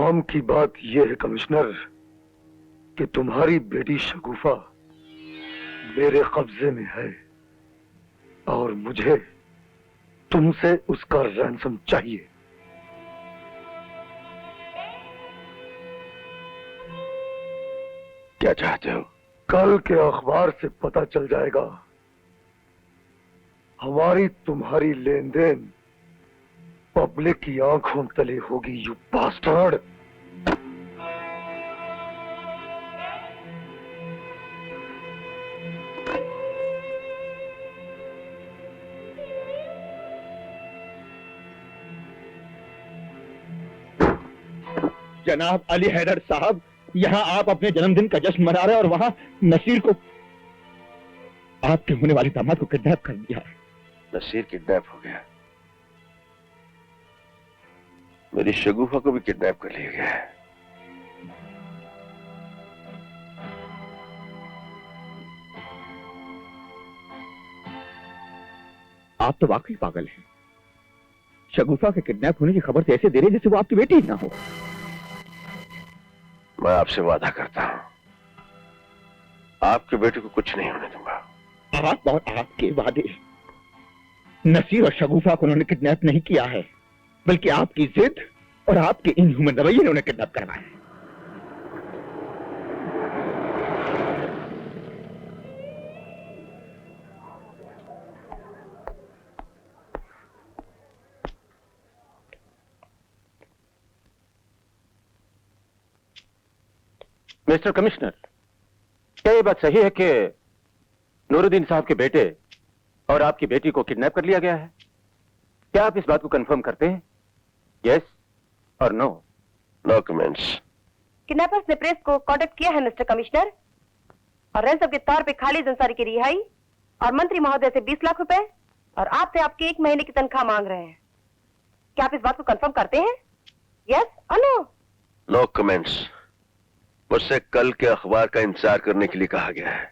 काम की बात यह है कमिश्नर कि तुम्हारी बेटी शगुफा मेरे कब्जे में है और मुझे तुमसे उसका रैंसम चाहिए। क्या चाहते हो? कल के अखबार से पता चल जाएगा हमारी तुम्हारी लेन देन पब्लिक की आंखों तले होगी, यू बास्टर्ड। जनाब अली हैदर साहब, यहाँ आप अपने जन्मदिन का जश्न मना रहे हैं और वहाँ नसीर को, आपके होने वाले दामाद को किडनैप कर दिया। नसीर किडनैप हो गया? मेरी शगुफा को भी किडनैप कर लिया गया है। आप तो वाकई पागल हैं। शगुफा के किडनैप होने की खबर तो ऐसे दे रहे जैसे वो आपकी बेटी ही ना हो। मैं आपसे वादा करता हूं, आपके बेटे को कुछ नहीं होने दूंगा। आप और आपके वादे, नसीर और शगुफा को उन्होंने किडनैप नहीं किया है, बल्कि आपकी जिद और आपके इनह्यूमन रवैये ने उन्हें किडनैप करवाया है। मिस्टर कमिश्नर, क्या ये बात सही है कि नूरुद्दीन साहब के बेटे और आपकी बेटी को किडनैप कर लिया गया है? क्या आप इस बात को कंफर्म करते हैं? यस और नो? No comments. किडनैपर्स ने प्रेस को कांटेक्ट किया है मिस्टर कमिश्नर, और रैंसम के तौर पे खालिद अंसारी की रिहाई और मंत्री महोदय से 20 लाख रुपए और आपसे आपकी 1 महीने की तनख्वाह मांग रहे हैं। क्या आप इस बात को कंफर्म करते हैं? यस और नो? No comments. मुझसे कल के अखबार का इंतजार करने के लिए कहा गया है।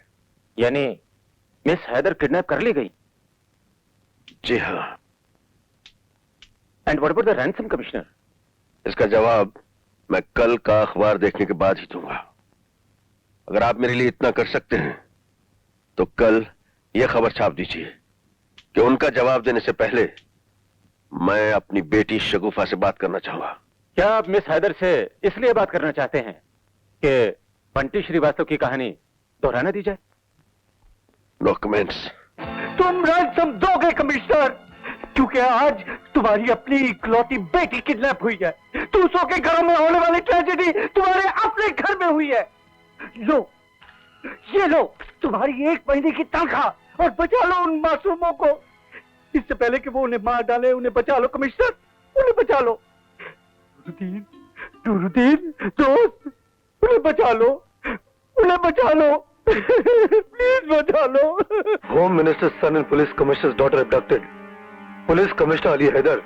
यानी मिस हैदर किडनैप कर ली गई? जी हाँ। And what about the ransom commissioner? इसका जवाब मैं कल का अखबार देखने के बाद ही दूंगा। अगर आप मेरे लिए इतना कर सकते हैं तो कल यह खबर छाप दीजिए कि उनका जवाब देने से पहले मैं अपनी बेटी शगुफा से बात करना चाहूंगा। क्या आप मिस हैदर से इसलिए बात करना चाहते हैं कि बंटी श्रीवास्तव की कहानी दोहराना दी जाए? No comments. तुम रैंसम दोगे कमिश्नर, क्योंकि आज तुम्हारी अपनी इकलौती बेटी किडनैप हुई है। दूसरों के घरों में होने वाली ट्रेजेडी तुम्हारे अपने घर में हुई है। लो, ये लो तुम्हारी 1 महीने की तनख्वाह और बचा लो उन मासूमों को। इससे पहले कि वो उन्हें मार डाले, उन्हें बचा लो कमिश्नर, उन्हें बचा लो। नूरुद्दीन दोस्त, उन्हें बचा लो, उन्हें बचा लो, प्लीज बचा लो। Home minister son and police commissioner's daughter abducted. Police commissioner Ali Haider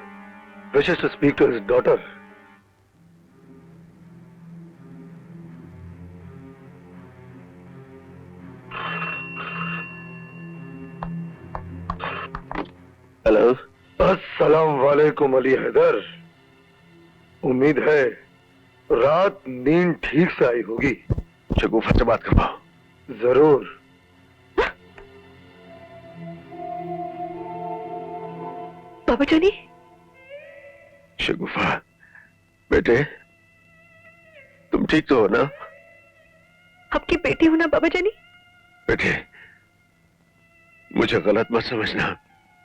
wishes to speak to his daughter. Hello. अस्सलाम वालेकुम अली हैदर। उम्मीद है रात नींद ठीक से आई होगी। शगुफा से बात करवाओ। जरूर। बाबा जानी। शगुफा बेटे, तुम ठीक तो हो ना? आपकी बेटी हूं ना बाबा जानी? बेटे, मुझे गलत मत समझना।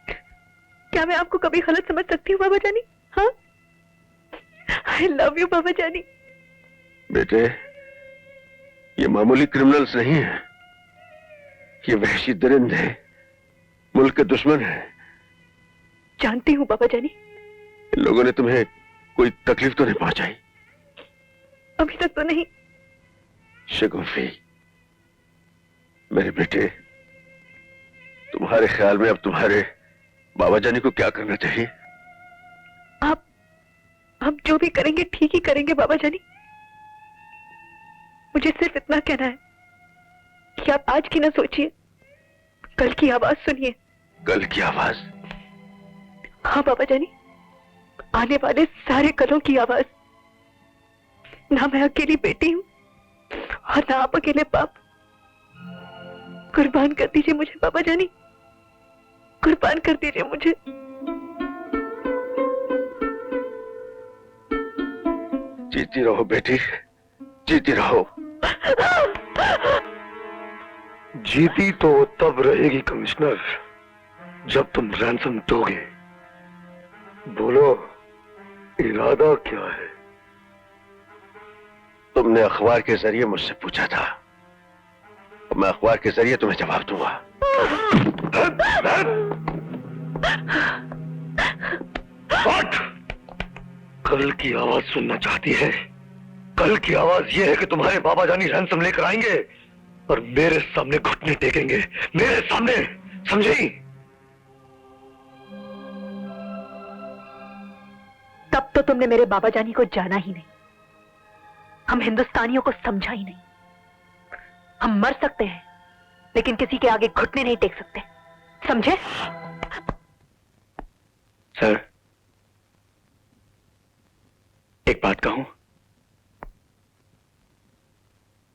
क्या मैं आपको कभी गलत समझ सकती हूँ बाबा जानी? हाँ, आई लव यू बाबा जानी। बेटे, ये मामूली क्रिमिनल्स नहीं है, ये वहशी दरिंदे हैं, मुल्क के दुश्मन हैं। जानती हूँ बाबा जानी। इन लोगों ने तुम्हें कोई तकलीफ तो नहीं पहुंचाई? अभी तक तो नहीं। शगुफी, मेरे बेटे, तुम्हारे ख्याल में अब तुम्हारे बाबा जानी को क्या करना चाहिए? आप जो भी करेंगे ठीक ही करेंगे बाबा जानी। मुझे सिर्फ इतना कहना है कि आप आज की ना सोचिए, कल की आवाज सुनिए। कल की आवाज? हाँ बाबा जानी, आने वाले सारे कलों की आवाज। ना मैं अकेली बेटी हूँ और ना आप अकेले बाप। कुर्बान कर दीजिए मुझे बाबा जानी, कुर्बान कर दीजिए मुझे। जीती रहो बेटी, जीती रहो। जीती तो तब रहेगी कमिश्नर जब तुम रैंसम दोगे। बोलो, इरादा क्या है? तुमने अखबार के जरिए मुझसे पूछा था, और मैं अखबार के जरिए तुम्हें जवाब दूंगा। कल की आवाज सुनना चाहती है? कल की आवाज यह है कि तुम्हारे बाबा जानी रैंसम लेकर आएंगे और मेरे सामने घुटने टेकेंगे, मेरे सामने, समझी? तब तो तुमने मेरे बाबा जानी को जाना ही नहीं, हम हिंदुस्तानियों को समझा ही नहीं। हम मर सकते हैं लेकिन किसी के आगे घुटने नहीं टेक सकते, समझे? सर, एक बात कहूं,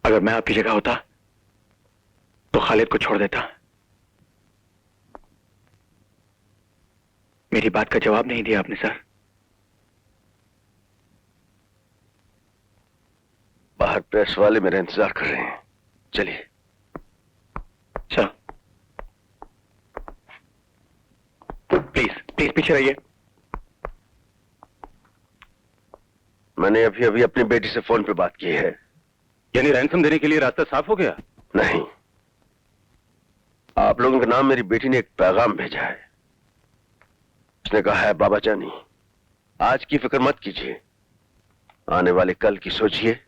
अगर मैं आपकी जगह होता तो खालिद को छोड़ देता। मेरी बात का जवाब नहीं दिया आपने सर। बाहर प्रेस वाले मेरा इंतजार कर रहे हैं, चलिए। सर प्लीज प्लीज पीछे रहिए। मैंने अभी अभी अपनी बेटी से फोन पे बात की है। यानी रैंसम देने के लिए रास्ता साफ हो गया? नहीं, आप लोगों के नाम मेरी बेटी ने एक पैगाम भेजा है। उसने कहा है, बाबा जानी, आज की फिक्र मत कीजिए, आने वाले कल की सोचिए।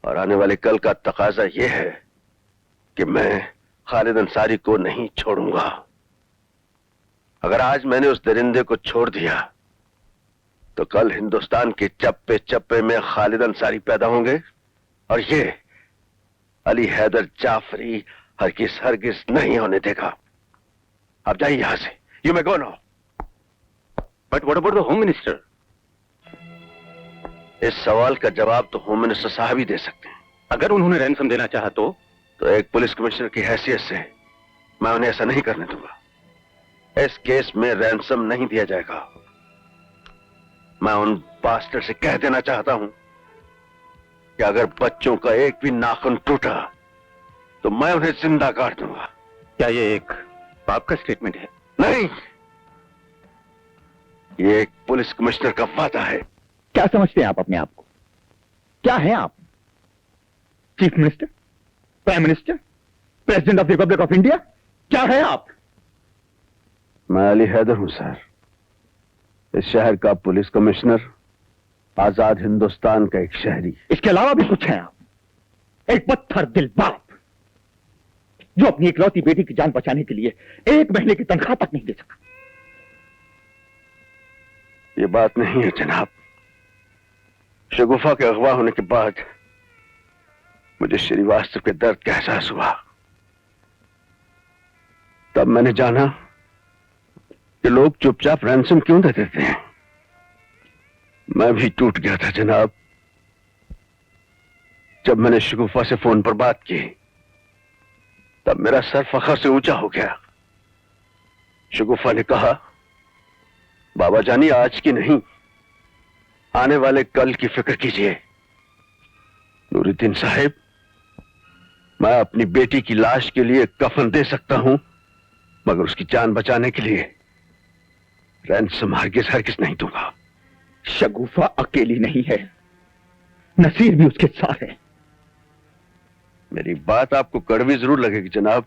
और आने वाले कल का तकाजा यह है कि मैं खालिद अंसारी को नहीं छोड़ूंगा। अगर आज मैंने उस दरिंदे को छोड़ दिया तो कल हिंदुस्तान के चप्पे चप्पे में खालिद अंसारी पैदा होंगे, और ये अली हैदर जाफरी हरगिज हरगिज नहीं होने देगा। आप जाइए यहां से, you may go now. But what about the home minister? इस सवाल का जवाब तो होम मिनिस्टर साहब ही दे सकते हैं। अगर उन्होंने रैंसम देना चाहा तो एक पुलिस कमिश्नर की हैसियत से मैं उन्हें ऐसा नहीं करने दूंगा। इस केस में रैंसम नहीं दिया जाएगा। मैं उन बास्टर से कह देना चाहता हूं कि अगर बच्चों का एक भी नाखून टूटा तो मैं उन्हें जिंदा काट दूंगा। क्या ये एक पाप का स्टेटमेंट है? नहीं, ये एक पुलिस कमिश्नर का वादा है। क्या समझते हैं आप अपने आप को? क्या हैं आप? Chief minister, prime minister, president of the Republic of India? क्या है आप? मैं अली हैदर हूं सर, इस शहर का पुलिस कमिश्नर, आजाद हिंदुस्तान का एक शहरी। इसके अलावा भी कुछ है आप? एक पत्थर दिल बाप जो अपनी इकलौती बेटी की जान बचाने के लिए 1 महीने की तनख्वाह तक नहीं दे सका। ये बात नहीं है जनाब। शगुफा के अगवा होने के बाद मुझे श्रीवास्तव के दर्द का एहसास हुआ। तब मैंने जाना कि लोग चुपचाप रैंसम क्यों दे देते हैं। मैं भी टूट गया था जनाब। जब मैंने शगुफा से फोन पर बात की तब मेरा सर फखर से ऊंचा हो गया। शगुफा ने कहा, बाबा जानी, आज की नहीं, आने वाले कल की फिक्र कीजिए। नूरुद्दीन साहिब, मैं अपनी बेटी की लाश के लिए कफन दे सकता हूं, मगर उसकी जान बचाने के लिए रैंसम हरगिज हरगिज नहीं दूंगा। शगुफा अकेली नहीं है, नसीर भी उसके साथ है। मेरी बात आपको कड़वी जरूर लगेगी जनाब,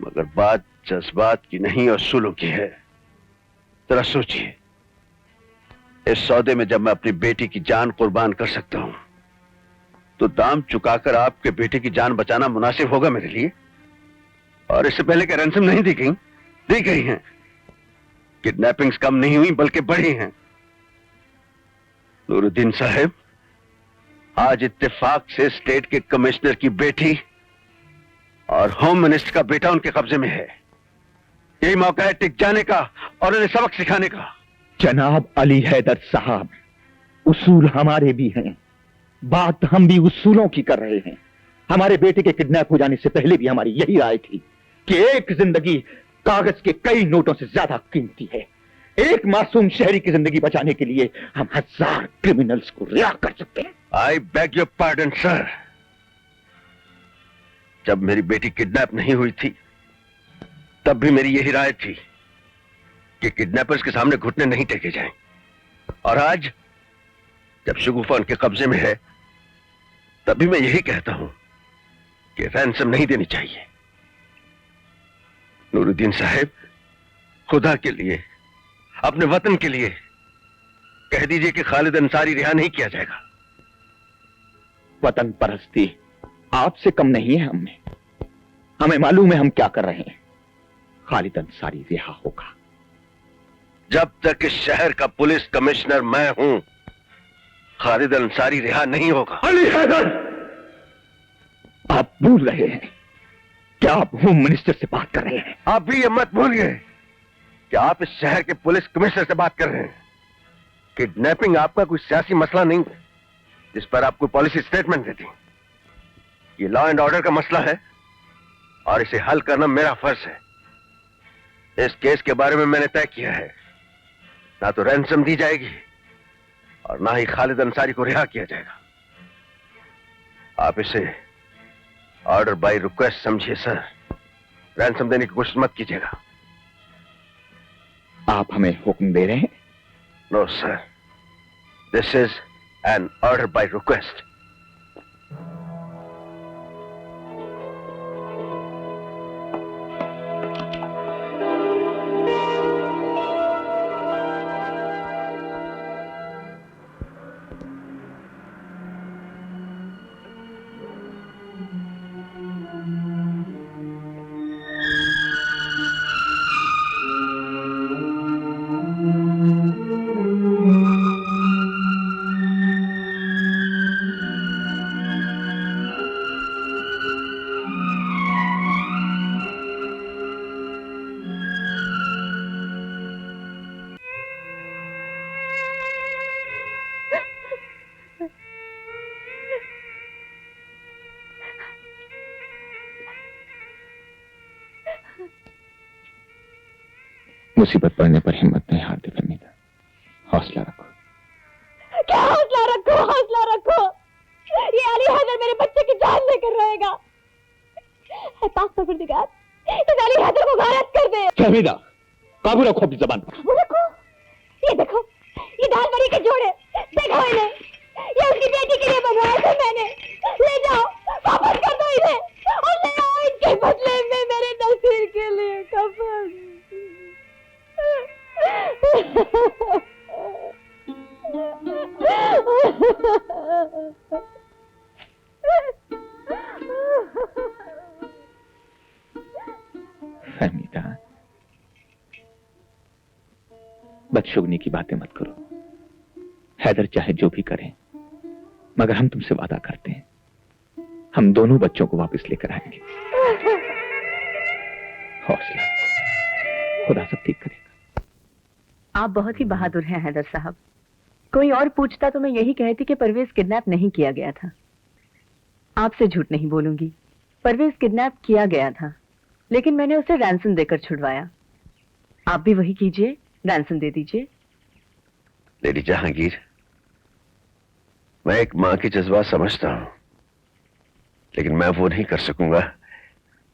मगर बात जज्बात की नहीं असूलों की है। जरा सोचिए, इस सौदे में जब मैं अपनी बेटी की जान कुर्बान कर सकता हूं तो दाम चुकाकर आपके बेटे की जान बचाना मुनासिब होगा मेरे लिए। और इससे पहले कि रैंसम नहीं दी गई हैं। किडनैपिंग्स कम नहीं हुई बल्कि बढ़ी हैं। नूरुद्दीन साहब, आज इत्तेफाक से स्टेट के कमिश्नर की बेटी और होम मिनिस्टर का बेटा उनके कब्जे में है। यही मौका है टिक जाने का और उन्हें सबक सिखाने का। जनाब अली हैदर साहब, उसूल हमारे भी हैं, बात हम भी उसूलों की कर रहे हैं। हमारे बेटे के किडनैप हो जाने से पहले भी हमारी यही राय थी कि एक जिंदगी कागज के कई नोटों से ज्यादा कीमती है। एक मासूम शहरी की जिंदगी बचाने के लिए हम 1000 क्रिमिनल्स को रिहा कर सकते हैं। I beg your pardon sir. जब मेरी बेटी किडनैप नहीं हुई थी तब भी मेरी यही राय थी कि किडनैपर्स के सामने घुटने नहीं टेके जाएं। और आज जब शगुफा उनके कब्जे में है तब भी मैं यही कहता हूं कि रैंसम नहीं देनी चाहिए। नूरुद्दीन साहब, खुदा के लिए, अपने वतन के लिए कह दीजिए कि खालिद अंसारी रिहा नहीं किया जाएगा। वतन परस्ती आपसे कम नहीं है हमें मालूम है हम क्या कर रहे हैं। खालिद अंसारी रिहा होगा। जब तक इस शहर का पुलिस कमिश्नर मैं हूं, खालिद अंसारी रिहा नहीं होगा। अली हैदर, आप भूल रहे हैं कि आप होम मिनिस्टर से बात कर रहे हैं। आप भी ये मत भूलिए कि आप इस शहर के पुलिस कमिश्नर से बात कर रहे हैं। किडनैपिंग आपका कोई सियासी मसला नहीं है जिस पर आप कोई पॉलिसी स्टेटमेंट देती। ये लॉ एंड ऑर्डर का मसला है और इसे हल करना मेरा फर्ज है। इस केस के बारे में मैंने तय किया है, ना तो रैंसम दी जाएगी और ना ही खालिद अंसारी को रिहा किया जाएगा। आप इसे ऑर्डर बाय रिक्वेस्ट समझिए सर। रैंसम देने की कोशिश मत कीजिएगा। आप हमें हुक्म दे रहे हैं? No sir, this is an order by request. मुसीबत पड़ने पर हिम्मत नहीं हारती फहमीदा। हौसला रखो। क्या हौसला रखो? हौसला रखो। ये अली हैदर मेरे बच्चे की जान लेकर रहेगा। है पाक परवरदिगार, इस अली हैदर को गायब कर दे। फहमीदा, काबू रखो अपनी जबान पर। काबू रखो। ये देखो, ये दाल बड़ी के जोड़े देखो इन्हें। ये उसकी बेटी के लिए बनवाया था मैंने। ले जाओ, वापस कर दो इन्हें और ले आओ इनके बदले में मेरे नसीर के लिए कफन। फहमीदा, बदशुगनी की बातें मत करो। हैदर चाहे जो भी करें, मगर हम तुमसे वादा करते हैं हम दोनों बच्चों को वापस लेकर आएंगे। हौसला, खुदा सब ठीक करेगा। आप बहुत ही बहादुर हैं हैदर साहब। कोई और पूछता तो मैं यही कहती कि परवेज किडनैप नहीं किया गया था। आपसे झूठ नहीं बोलूंगी, परवेज किडनैप किया गया था, लेकिन मैंने उसे रैंसम देकर छुड़वाया। आप भी वही कीजिए, रैंसम दे दीजिए। लेडी जहांगीर, मैं एक मां के जज्बात समझता हूं, लेकिन मैं वो नहीं कर सकूंगा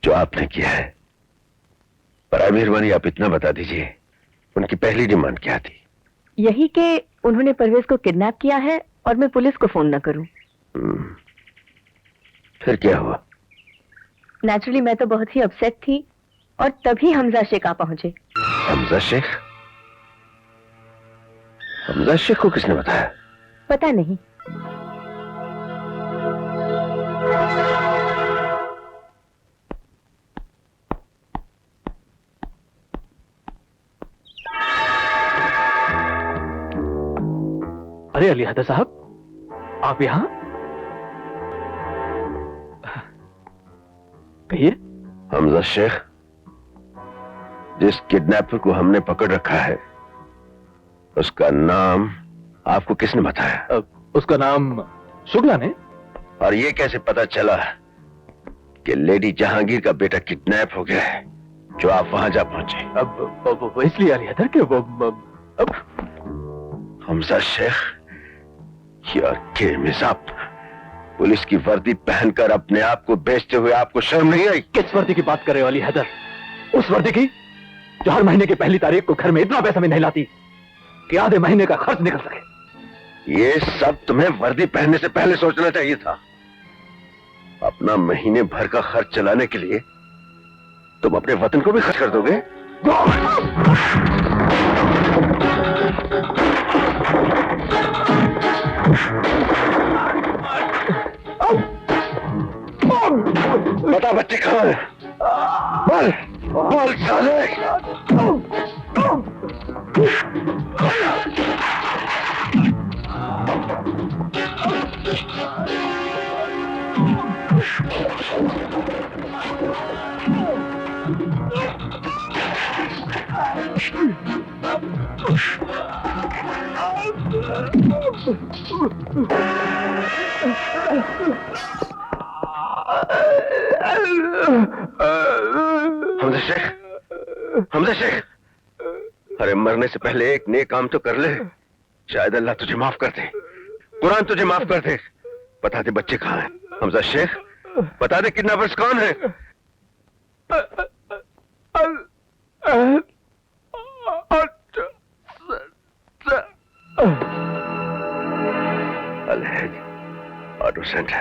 जो आपने किया है। पर मेहरबानी आप इतना बता दीजिए, उनकी पहली डिमांड क्या थी? यही कि उन्होंने परवेज को किडनैप किया है और मैं पुलिस को फोन न करूं। फिर क्या हुआ? नेचुरली मैं तो बहुत ही अपसेट थी और तभी हमजा शेख आ पहुंचे। हमजा शेख? हमजा शेख को किसने बताया? पता नहीं। अरे अली हैदर साहब, आप यहां? कहिए। हमजा शेख, जिस किडनैपर को हमने पकड़ रखा है उसका नाम आपको किसने बताया? उसका नाम शुक्ला ने। और ये कैसे पता चला कि लेडी जहांगीर का बेटा किडनैप हो गया है जो आप वहां जा पहुंचे? अब वो इसलिए अली हैदर कि वो हमजा शेख, यार के मिजाब, पुलिस की वर्दी पहनकर अपने आप को बेचते हुए आपको शर्म नहीं आई? किस वर्दी की बात कर रहे हो अली हैदर? उस वर्दी की जो हर महीने की पहली तारीख को घर में इतना पैसा भी नहीं लाती कि आधे महीने का खर्च निकल सके। ये सब तुम्हें वर्दी पहनने से पहले सोचना चाहिए था। अपना महीने भर का खर्च चलाने के लिए तुम अपने वतन को भी खर्च कर दोगे? बता बच्चे कहां है? बोल बोल साले। हमजा शेख, हमजा शेख, अरे मरने से पहले एक नेक काम तो कर ले, शायद अल्लाह तुझे माफ कर दे, कुरान तुझे माफ कर दे। बता दे बच्चे कहाँ हैं? हमजा शेख, बता दे किडनैपर्स कौन है? अलहद ऑटो सेंटर।